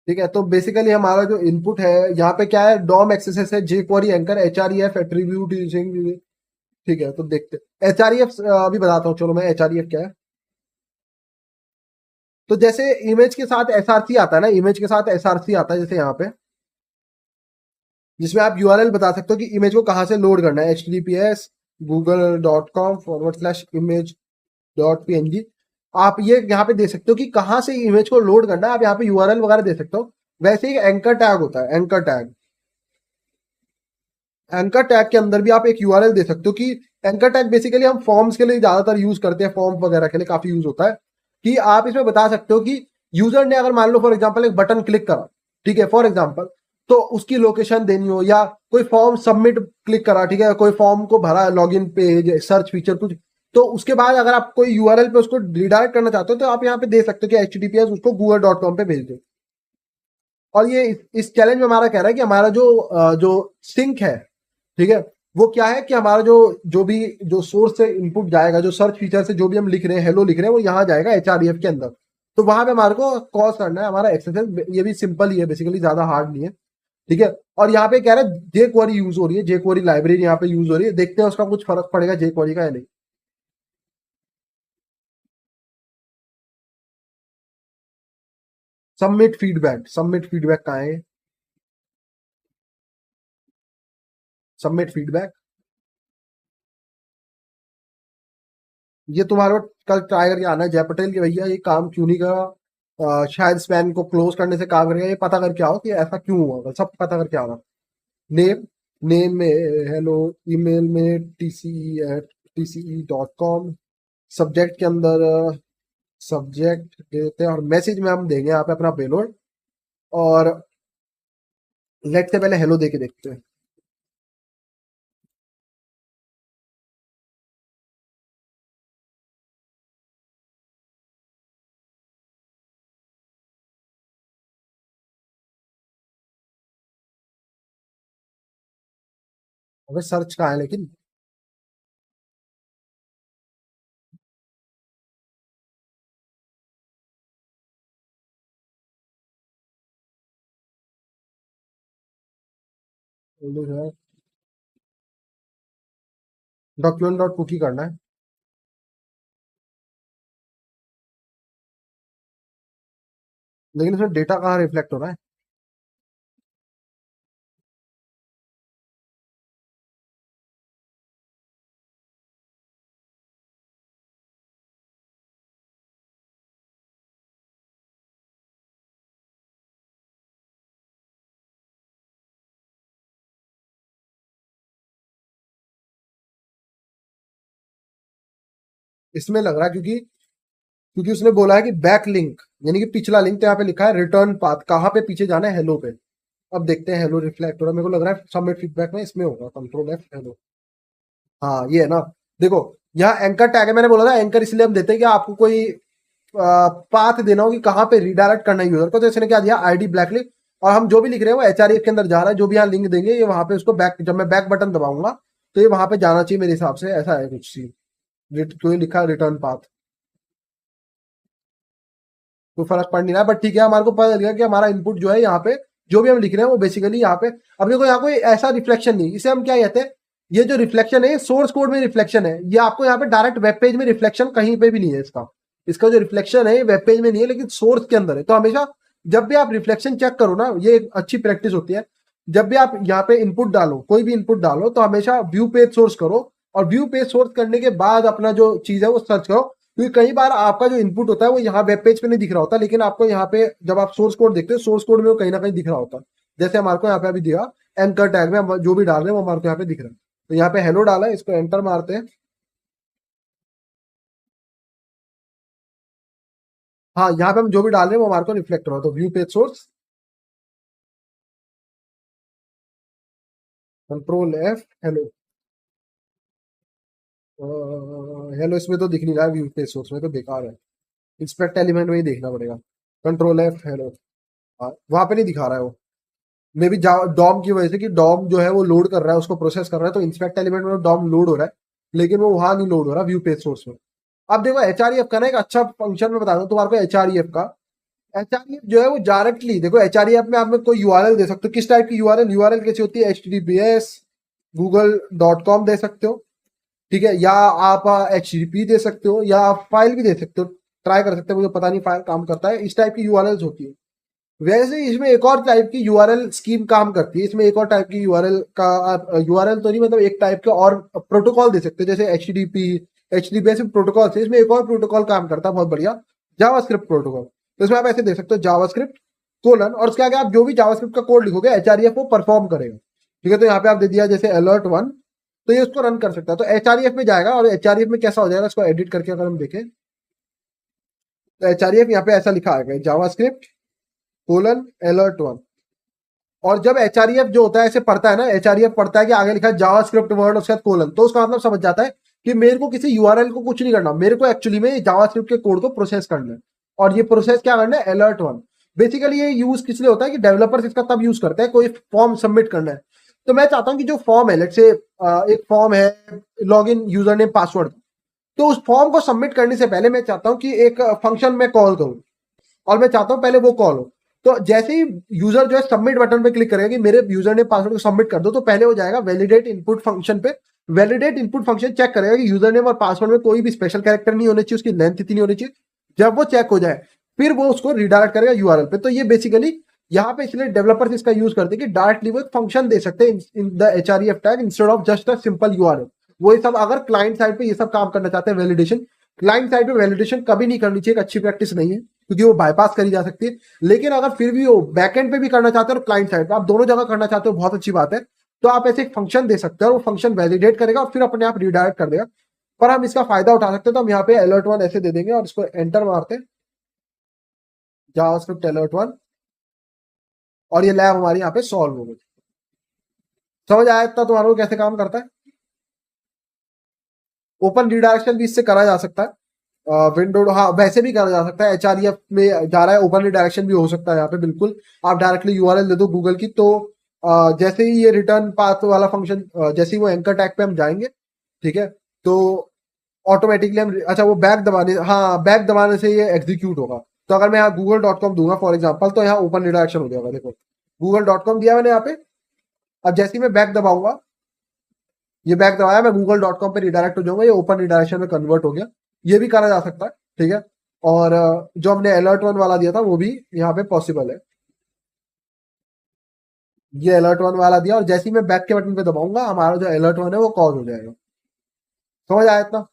ठीक है, तो बेसिकली हमारा जो इनपुट है यहाँ पे क्या है, डॉम एक्सेस है, जे क्वेरी एंकर, एचआरईएफ एट्रीब्यूट यूजिंग। ठीक है, तो देखते एचआरईएफ अभी बताता हूँ, चलो मैं एचआरईएफ क्या है। तो जैसे इमेज के साथ एसआरसी आता है ना, इमेज के साथ एसआरसी आता है जैसे यहाँ पे, जिसमें आप यूआरएल बता सकते हो कि इमेज को कहाँ से लोड करना है, https://google.com/image.png। आप ये यहाँ पे दे सकते हो कि कहाँ से इमेज को लोड करना है, आप यहाँ पे यूआरएल वगैरह दे सकते हो। वैसे ही एंकर टैग होता है, एंकर टैग, एंकर टैग के अंदर भी आप एक यूआरएल दे सकते हो कि एंकर टैग बेसिकली हम फॉर्म्स के लिए ज्यादातर यूज करते हैं, फॉर्म वगैरह के लिए काफी यूज होता है, कि आप इसमें बता सकते हो कि यूजर ने अगर मान लो फॉर एग्जांपल एक बटन क्लिक करा, ठीक है फॉर एग्जांपल, तो उसकी लोकेशन देनी हो, या कोई फॉर्म सबमिट क्लिक करा, ठीक है, कोई फॉर्म को भरा, लॉगिन पेज, सर्च फीचर कुछ, तो उसके बाद अगर आप कोई यूआरएल पे उसको रिडायरेक्ट करना चाहते हो तो आप यहाँ पे दे सकते हो कि https उसको google.com पे भेज दो। और ये इस चैलेंज में हमारा कह रहा है कि हमारा जो सिंक है, ठीक है, वो क्या है कि हमारा जो भी जो सोर्स से इनपुट जाएगा, जो सर्च फीचर से जो भी हम लिख रहे हैं, हेलो लिख रहे हैं, वो यहाँ जाएगा एचआरईएफ के अंदर। तो वहां पे हमारे को कॉल करना है हमारा एक्सेस, ये भी सिंपल ही है बेसिकली, ज्यादा हार्ड नहीं है। ठीक है, और यहाँ पे कह रहा है जे क्वेरी यूज हो रही है, जे क्वेरी लाइब्रेरी यहाँ पे यूज हो रही है, देखते हैं उसका कुछ फर्क पड़ेगा जे क्वेरी का या नहीं। सबमिट फीडबैक कहाँ है, सबमिट फीडबैक, ये तुम्हारे को कल ट्राई करके आना है जय पटेल की, भैया ये काम क्यों नहीं करा, शायद स्पैन को क्लोज करने से काम करेगा, ये पता करके आओ कि ऐसा क्यों हुआ, सब पता करके आओ। नेम, नेम में हेलो, ईमेल में tce@tce.com, सब्जेक्ट के अंदर सब्जेक्ट देते हैं, और मैसेज में हम देंगे यहाँ पे अपना पेलोड, और लेट से पहले हेलो दे के देखते हैं। अबे सर्च कहाँ है लेकिन, डॉक्यूमेंट डॉट कुकी करना है, लेकिन इसमें डेटा कहाँ रिफ्लेक्ट हो रहा है। इसमें लग रहा है क्योंकि क्योंकि उसने बोला है कि बैक लिंक, यानी कि पिछला लिंक, तो यहाँ पे लिखा है रिटर्न पाथ, कहाँ पे पीछे जाना है, हेलो पे। अब देखते हैं, हेलो रिफ्लेक्ट हो रहा है, मेरे को लग रहा है सबमिट फीडबैक में इसमें होगा, कंट्रोल एफ हेलो। हाँ ये है ना, देखो यहाँ एंकर टैग है, मैंने बोला था एंकर इसलिए हम देते हैं कि आपको कोई पाथ देना हो कि कहाँ पे रिडायरेक्ट करना है यूजर को, तो इसने क्या दिया, आईडी ब्लैक लिंक, और हम जो भी लिख रहे हैं वो एचआरएफ के अंदर जा रहा है, जो भी यहाँ लिंक देंगे ये वहां पे उसको बैक, जब मैं बैक बटन दबाऊंगा तो ये वहां पे जाना चाहिए मेरे हिसाब से, ऐसा है कुछ सीन, तो ये लिखा है रिटर्न पाथ। कोई फर्क पड़ नहीं रहा, बट ठीक है, हमारे को पता चल गया कि हमारा इनपुट जो है यहाँ पे, जो भी हम लिख रहे हैं वो बेसिकली यहाँ पे, अब देखो यहाँ कोई ऐसा रिफ्लेक्शन नहीं, इसे हम क्या कहते हैं, ये जो रिफ्लेक्शन है ये सोर्स कोड में रिफ्लेक्शन है, ये आपको यहाँ पे डायरेक्ट वेब पेज में रिफ्लेक्शन कहीं पे भी नहीं है इसका, इसका जो रिफ्लेक्शन है वेब पेज में नहीं है लेकिन सोर्स के अंदर है। तो हमेशा जब भी आप रिफ्लेक्शन चेक करो ना, ये एक अच्छी प्रैक्टिस होती है, जब भी आप यहाँ पे इनपुट डालो, कोई भी इनपुट डालो, तो हमेशा व्यू पेज सोर्स करो, और व्यू पेज सोर्स करने के बाद अपना जो चीज है वो सर्च करो, क्योंकि कई बार आपका जो इनपुट होता है वो यहाँ वेब पेज पे नहीं दिख रहा होता, लेकिन आपको यहाँ पे जब आप सोर्स कोड देखते हो, सोर्स कोड में वो कहीं ना कहीं दिख रहा होता है, जैसे हमारे को यहाँ पे अभी दिखा, एंकर टैग में हम जो भी डाल रहे हैं वो हमारे को यहाँ पे दिख रहा है, तो यहाँ पे हेलो डाला है, इसको एंटर मारते हैं। हाँ यहाँ पे हम जो भी डाल रहे हैं वो हमारे को रिफ्लेक्ट हो रहा है, तो view page source, control F hello, hello इसमें तो दिख नहीं रहा है, व्यू पेज सोर्स में तो बेकार है, इंस्पेक्ट एलिमेंट में ही देखना पड़ेगा, कंट्रोल एफ हेलो। हाँ वहां पे नहीं दिखा रहा है वो, मे बी डॉम की वजह से, कि डॉम जो है वो लोड कर रहा है, उसको प्रोसेस कर रहा है, तो इंस्पेक्ट एलिमेंट में डॉम लोड हो रहा है, लेकिन वो वहां नहीं लोड हो रहा व्यू पेज सोर्स में। अब देखो एचआरईएफ का ना एक अच्छा फंक्शन में बता दूं तुम्हारे को, एचआरईएफ का एचआरईएफ जो है वो डायरेक्टली देखो, एचआरईएफ में आप में कोई यूआरएल दे सकते हो। किस टाइप की यूआरएल, यूआरएल कैसी होती है, https google.com दे सकते हो, ठीक है, या आप HTTP दे सकते हो, या आप फाइल भी दे सकते हो, ट्राई कर सकते हो, मुझे पता नहीं फाइल काम करता है, इस टाइप की यूआरएल्स होती है। वैसे ही इसमें एक और टाइप की यूआरएल स्कीम काम करती है। इसमें एक और टाइप की यूआरएल का आप यूआरएल तो नहीं, मतलब एक टाइप के और प्रोटोकॉल दे सकते हैं, जैसे HTTPS प्रोटोकॉल से इसमें एक और प्रोटोकॉल काम करता है बहुत बढ़िया, जावास्क्रिप्ट प्रोटोकॉल। तो इसमें आप ऐसे दे सकते हो जावास्क्रिप्ट कोलन, और उसके आगे आप जो भी जावास्क्रिप्ट का कोड लिखोगे एचआरईएफ वो परफॉर्म करेगा, ठीक है। तो यहाँ पे आप दे दिया जैसे alert1, तो ये उसको रन कर सकता है, तो एचआरईएफ में जाएगा। और एचआरईएफ में कैसा हो जाएगा, इसको एडिट करके अगर हम देखें तो एचआरईएफ यहाँ पे ऐसा लिखा है जावास्क्रिप्ट कोलन alert1। और जब एचआरईएफ जो होता है ऐसे पढ़ता है ना, एचआरईएफ पढ़ता है कि आगे लिखा है जावास्क्रिप्ट वर्ड उसके बाद कोलन, तो उसका मतलब समझ जाता है कि मेरे को किसी यूआरएल को कुछ नहीं करना, मेरे को एक्चुअली में जावास्क्रिप्ट के कोड को प्रोसेस करना है। और ये प्रोसेस क्या करना है, alert1। बेसिकली ये यूज किस लिए होता है कि डेवलपर्स इसका तब यूज करते हैं, कोई फॉर्म सबमिट करना है। तो मैं चाहता हूं कि जो फॉर्म है, लेट्स से एक फॉर्म है log in user name password, तो उस फॉर्म को सबमिट करने से पहले मैं चाहता हूं कि एक फंक्शन में कॉल करूं, और मैं चाहता हूं पहले वो कॉल हो। तो जैसे ही यूजर जो है सबमिट बटन पे क्लिक करेगा कि मेरे यूजर ने पासवर्ड को सबमिट कर दो, तो पहले हो जाएगा वैलिडेट इनपुट फंक्शन पे। वैलिडेट इनपुट फंक्शन चेक करेगा कि यूजर नेम और पासवर्ड में कोई भी स्पेशल कैरेक्टर नहीं होने चाहिए, उसकी लेंथ इतनी होनी चाहिए। जब वो चेक हो जाए फिर वो उसको रिडायरेक्ट करेगा यूआरएल पे। तो ये बेसिकली यहाँ पे इसलिए डेवलपर्स इसका यूज करते हैं कि डायरेक्टली वो एक फंक्शन दे सकते हैं in the HREF tag instead of just a simple URL. वो ये सब अगर क्लाइंट साइड पे ये सब काम करना चाहते हैं वैलिडेशन, क्लाइंट साइड पे वैलिडेशन कभी नहीं करनी चाहिए, एक अच्छी प्रैक्टिस नहीं है, क्योंकि वो बाईपास करी जा सकती है। लेकिन अगर फिर भी वो बैकएंड पे भी करना चाहते हो और क्लाइंट साइड पे, आप दोनों जगह करना चाहते हो, बहुत अच्छी बात है। तो आप ऐसे एक फंक्शन दे सकते हो और वो फंक्शन वैलिडेट करेगा और फिर अपने आप रिडायरेक्ट कर देगा। पर हम इसका फायदा उठा सकते हैं, तो हम यहाँ पे alert1 ऐसे दे देंगे और इसको एंटर मारते हैं, जावास्क्रिप्ट alert1, और ये लैब हमारी यहाँ पे सॉल्व हो गई। समझ आया इतना तुम्हारे को कैसे काम करता है? ओपन रिडायरेक्शन भी इससे करा जा सकता है, विंडो, हाँ वैसे भी करा जा सकता है। एचआरईएफ में जा रहा है, ओपन रिडायरेक्शन भी हो सकता है यहाँ पे, बिल्कुल। आप डायरेक्टली यूआरएल दे दो गूगल की, तो जैसे ही ये रिटर्न पाथ वाला फंक्शन, जैसे ही वो एंकर टैग पे हम जाएंगे, ठीक है, तो ऑटोमेटिकली हम, अच्छा वो बैक दबाने, हाँ बैक दबाने से ये एग्जीक्यूट होगा। तो अगर मैं यहाँ google.com दूंगा फॉर एग्जाम्पल, तो यहाँ ओपन रिडायरेक्शन हो जाएगा। देखो google.com दिया मैंने यहाँ पे, अब जैसे ही मैं बैक दबाऊंगा, ये बैक दबाया, मैं google.com पे रिडायरेक्ट हो जाऊंगा, ये ओपन रिडायरेक्शन में कन्वर्ट हो गया। ये भी करा जा सकता है, ठीक है। और जो हमने alert1 वाला दिया था वो भी यहाँ पे पॉसिबल है। ये alert1 वाला दिया, और जैसे ही मैं बैक के बटन पे दबाऊंगा, हमारा जो alert1 है वो कॉल हो जाएगा। समझ आया इतना?